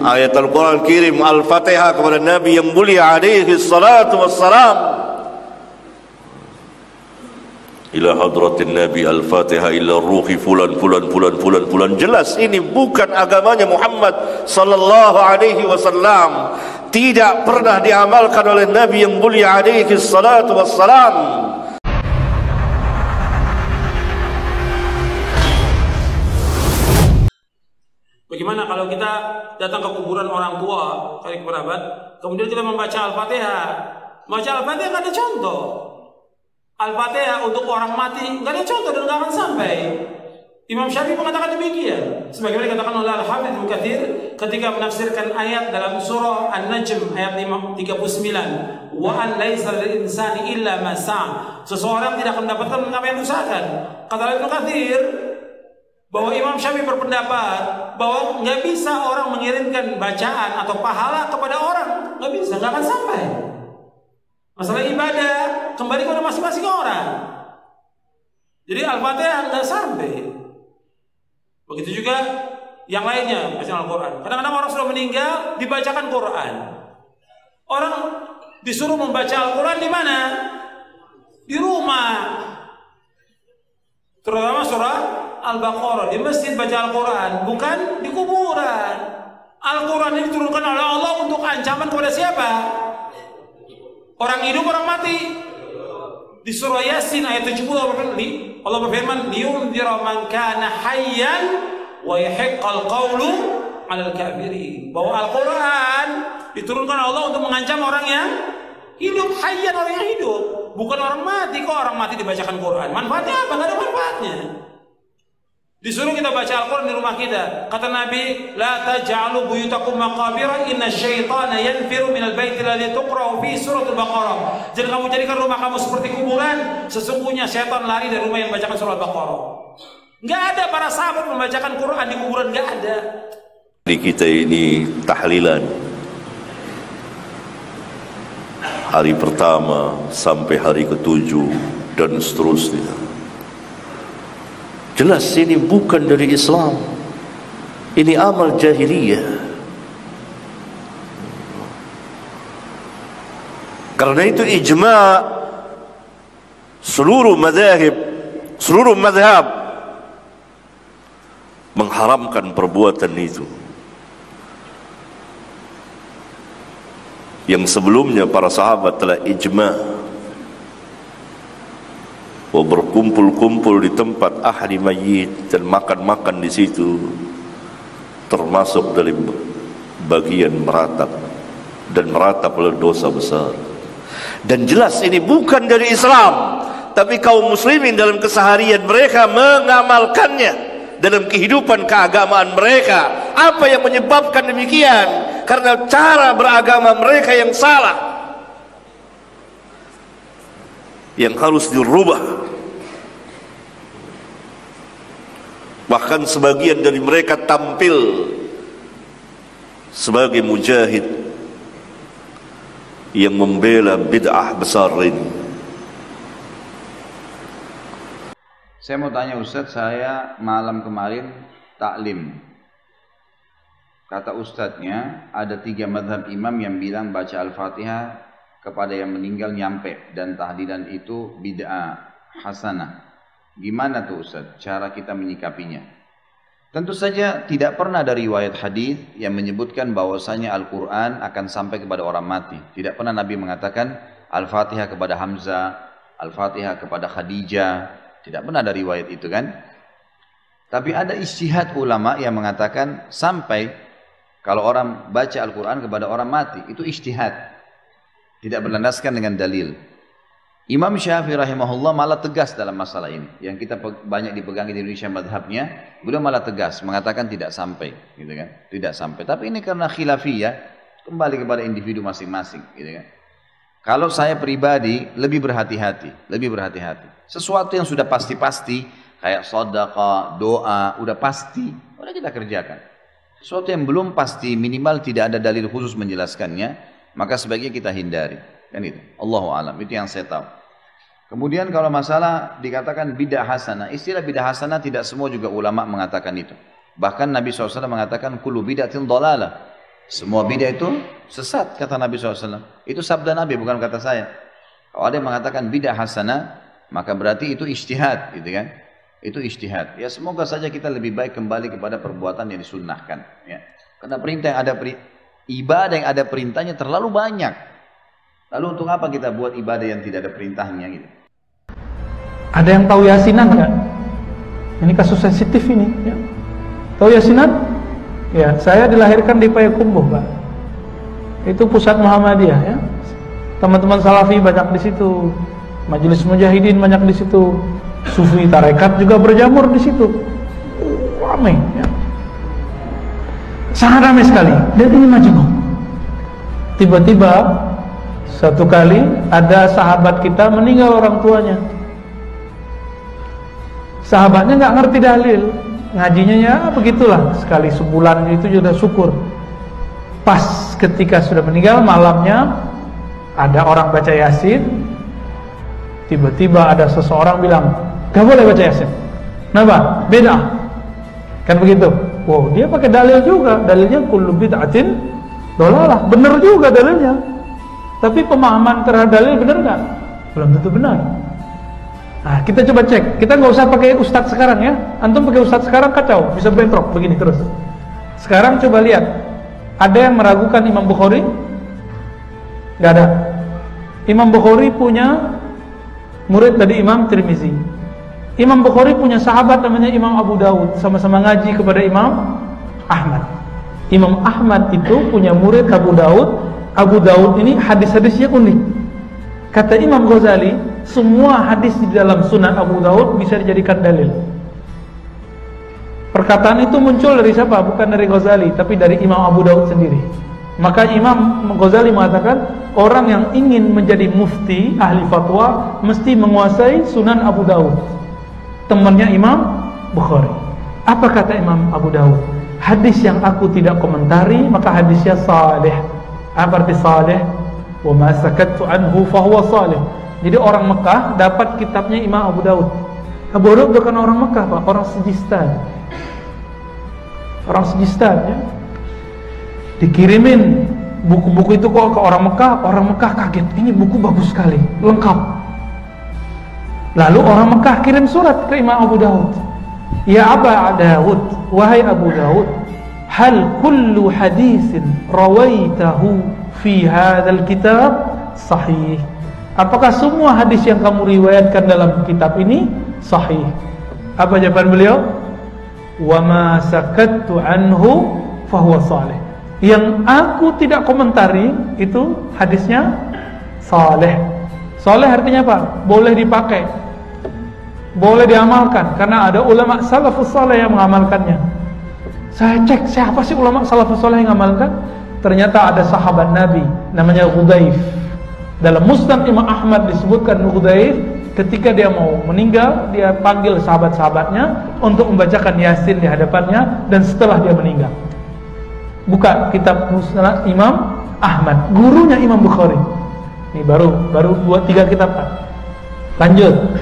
ayat Al-Quran kirim Al-Fatihah kepada Nabi yang mulia alaihi salatu wassalam. Ila hadratin Nabi Al-Fatihah ila ruhi fulan fulan fulan fulan fulan. Jelas ini bukan agamanya Muhammad sallallahu alaihi wasallam. Tidak pernah diamalkan oleh Nabi yang mulia alaihi salatu wassalam. Bagaimana kalau kita datang ke kuburan orang tua, kali kerabat, kemudian kita membaca Al-Fatihah. Baca Al-Fatihah nggak ada contoh. Al-Fatihah untuk orang mati nggak ada contoh dan nggak akan sampai. Imam Syafi'i mengatakan demikian. Sebagaimana dikatakan oleh Al-Hafidz Ibnu Katsir ketika menafsirkan ayat dalam surah An-Najm ayat 39. Wa an laisa lil insani illa ma sa'a. Seseorang tidak akan mendapatkan apa yang diusahakan. Kata Ibnu Katsir bahwa Imam Syafi'i berpendapat bahwa nggak bisa orang mengirimkan bacaan atau pahala kepada orang, nggak bisa, nggak akan sampai. Masalah ibadah kembali kepada masing-masing orang. Jadi Al-Fatihah nggak sampai. Begitu juga yang lainnya bacaan Al-Quran. Kadang-kadang orang sudah meninggal dibacakan Quran. Orang disuruh membaca Al-Quran di mana? Di rumah. Terutama surah Al-Baqarah, di masjid baca Al-Quran, bukan di kuburan. Al-Quran ini diturunkan oleh Allah untuk ancaman kepada siapa? Orang hidup, orang mati. Di surah Yasin ayat 70 Allah berfirman, liyundzira man kana hayyan wa yahiqqal qawlu 'alal kafirin. Bahwa Al-Quran diturunkan Allah untuk mengancam orang yang hidup, hayyan, orang yang hidup, bukan orang mati. Kok orang mati dibacakan Quran? Manfaatnya apa? Nggak ada manfaatnya. Disuruh kita baca Al-Quran di rumah kita. Kata Nabi, la taj'alu buyutakum maqabira inna syaitana yanfiru minal baiti alladhi tuqra'u fi suratul Baqarah. Jangan kamu jadikan rumah kamu seperti kuburan. Sesungguhnya syaitan lari dari rumah yang membacakan surah Al-Baqarah. Nggak ada para sahabat membacakan Quran di kuburan, nggak ada. Di kita ini tahlilan hari pertama sampai hari ke-7 dan seterusnya. Jelas ini bukan dari Islam. Ini amal jahiliyah. Karena itu ijma' seluruh mazhab mengharamkan perbuatan itu. Yang sebelumnya para sahabat telah ijma' berkumpul-kumpul di tempat ahli mayit dan makan-makan di situ termasuk dari bagian meratap, dan meratap adalah dosa besar. Dan jelas ini bukan dari Islam, tapi kaum muslimin dalam keseharian mereka mengamalkannya dalam kehidupan keagamaan mereka. Apa yang menyebabkan demikian? Karena cara beragama mereka yang salah, yang harus dirubah. Bahkan sebagian dari mereka tampil sebagai mujahid yang membela bid'ah besar ini. Saya mau tanya Ustadz, saya malam kemarin taklim. Kata Ustadznya ada 3 mazhab imam yang bilang baca Al-Fatihah kepada yang meninggal nyampe, dan tahlilan itu bid'ah hasanah. Gimana tuh Ustaz cara kita menyikapinya? Tentu saja tidak pernah ada riwayat hadis yang menyebutkan bahwasanya Al-Quran akan sampai kepada orang mati. Tidak pernah Nabi mengatakan Al-Fatihah kepada Hamzah, Al-Fatihah kepada Khadijah. Tidak pernah ada riwayat itu kan? Tapi ada ijtihad ulama yang mengatakan sampai kalau orang baca Al-Quran kepada orang mati. Itu ijtihad, tidak berlandaskan dengan dalil. Imam Syafi'i rahimahullah malah tegas dalam masalah ini. Yang kita banyak dipegangi di Indonesia madhabnya, beliau malah tegas mengatakan tidak sampai, gitu kan? Tidak sampai. Tapi ini karena khilafiyah, kembali kepada individu masing-masing, gitu kan? Kalau saya pribadi lebih berhati-hati, Sesuatu yang sudah pasti-pasti, kayak sedekah, doa, udah pasti, udah kita kerjakan. Sesuatu yang belum pasti, minimal tidak ada dalil khusus menjelaskannya, maka sebaiknya kita hindari. Kan itu. Allahu a'lam, itu yang saya tahu. Kemudian kalau masalah dikatakan bid'ah hasanah, istilah bid'ah hasanah tidak semua juga ulama mengatakan itu. Bahkan Nabi SAW mengatakan kullu bid'atin dhalalah. Semua bid'ah itu sesat, kata Nabi SAW. Itu sabda Nabi, bukan kata saya. Kalau ada yang mengatakan bid'ah hasanah, maka berarti itu ijtihad, gitu kan? Itu ijtihad. Ya semoga saja kita lebih baik kembali kepada perbuatan yang disunnahkan. Ya. Karena perintah yang ada ibadah yang ada perintahnya terlalu banyak. Lalu untuk apa kita buat ibadah yang tidak ada perintahnya gitu? Ada yang tahu yasinan nggak? Ini kasus sensitif ini. Ya. Tahu yasinan? Ya, saya dilahirkan di Payakumbuh, Pak. Itu pusat Muhammadiyah, ya. Teman-teman Salafi banyak di situ, Majelis Mujahidin banyak di situ, Sufi tarekat juga berjamur di situ, ramai, ya. Sangat ramai sekali. Dan ini majmuk. Tiba-tiba satu kali ada sahabat kita meninggal orang tuanya. Sahabatnya nggak ngerti dalil. Ngajinya ya begitulah, sekali sebulan itu sudah syukur. Pas ketika sudah meninggal malamnya ada orang baca Yasin. Tiba-tiba ada seseorang bilang gak boleh baca Yasin. Kenapa? Beda. Kan begitu. Wow, dia pakai dalil juga. Dalilnya kullu bid'atin dhalalah. Benar juga dalilnya. Tapi pemahaman terhadap dalil benar nggak? Belum tentu benar. Nah, kita coba cek. Kita nggak usah pakai ustadz sekarang ya. Antum pakai ustadz sekarang kacau, bisa bentrok begini terus. Sekarang coba lihat. Ada yang meragukan Imam Bukhari? Nggak ada. Imam Bukhari punya murid dari Imam Tirmizi. Imam Bukhari punya sahabat namanya Imam Abu Dawud, sama-sama ngaji kepada Imam Ahmad. Imam Ahmad itu punya murid Abu Dawud. Abu Dawud ini hadis-hadisnya unik. Kata Imam Ghazali, semua hadis di dalam Sunan Abu Dawud bisa dijadikan dalil. Perkataan itu muncul dari siapa? Bukan dari Ghazali, tapi dari Imam Abu Dawud sendiri. Maka Imam Ghazali mengatakan, orang yang ingin menjadi mufti, ahli fatwa, mesti menguasai Sunan Abu Dawud, temannya Imam Bukhari. Apa kata Imam Abu Dawud? Hadis yang aku tidak komentari, maka hadisnya salih. Apa arti salih? Wa ma sakattu anhu fahuwa salih. Jadi orang Mekah dapat kitabnya Imam Abu Dawud. Abu Dawud bukan orang Mekah, Pak, orang Sijistan. Orang Sijistan, ya. Dikirimin buku-buku itu kok ke orang Mekah kaget. Ini buku bagus sekali, lengkap. Lalu orang Mekah kirim surat ke Imam Abu Dawud. Ya Aba Dawud, wahai Abu Dawud, hal kullu hadisin rawaitahu fi hadzal kitab sahih? Apakah semua hadis yang kamu riwayatkan dalam kitab ini sahih? Apa jawaban beliau? Wa ma sakattu anhu fahuwa salih. Yang aku tidak komentari itu hadisnya saleh. Saleh artinya apa? Boleh dipakai, boleh diamalkan, karena ada ulama salafus saleh yang mengamalkannya. Saya cek siapa sih ulama salafus saleh yang mengamalkan? Ternyata ada sahabat Nabi namanya Hudzaif. Dalam Musnad Imam Ahmad disebutkan Hudzaif ketika dia mau meninggal, dia panggil sahabat-sahabatnya untuk membacakan Yasin di hadapannya, dan setelah dia meninggal. Buka kitab Musnad Imam Ahmad, gurunya Imam Bukhari. Ini baru 2-3 kitab, Pak. Lanjut.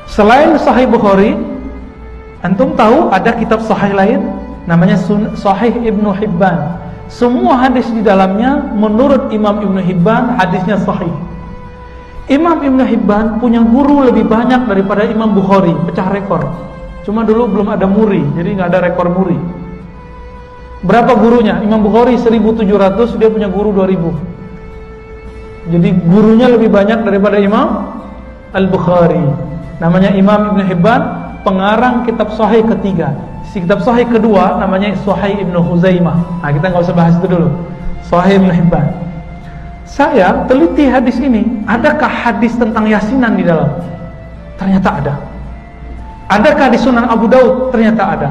Selain Sahih Bukhari, antum tahu ada kitab sahih lain namanya Sahih Ibnu Hibban. Semua hadis di dalamnya menurut Imam Ibnu Hibban hadisnya sahih. Imam Ibnu Hibban punya guru lebih banyak daripada Imam Bukhari, pecah rekor. Cuma dulu belum ada muri, jadi nggak ada rekor muri. Berapa gurunya? Imam Bukhari 1700, dia punya guru 2000. Jadi gurunya lebih banyak daripada Imam Al-Bukhari. Namanya Imam Ibnu Hibban, pengarang kitab sahih ketiga. Si kitab sahih kedua namanya Sahih Ibnu Khuzaimah. Nah, kita nggak usah bahas itu dulu. Sahih Ibnu Hibban. Saya teliti hadis ini, adakah hadis tentang yasinan di dalam? Ternyata ada. Adakah di Sunan Abu Daud? Ternyata ada.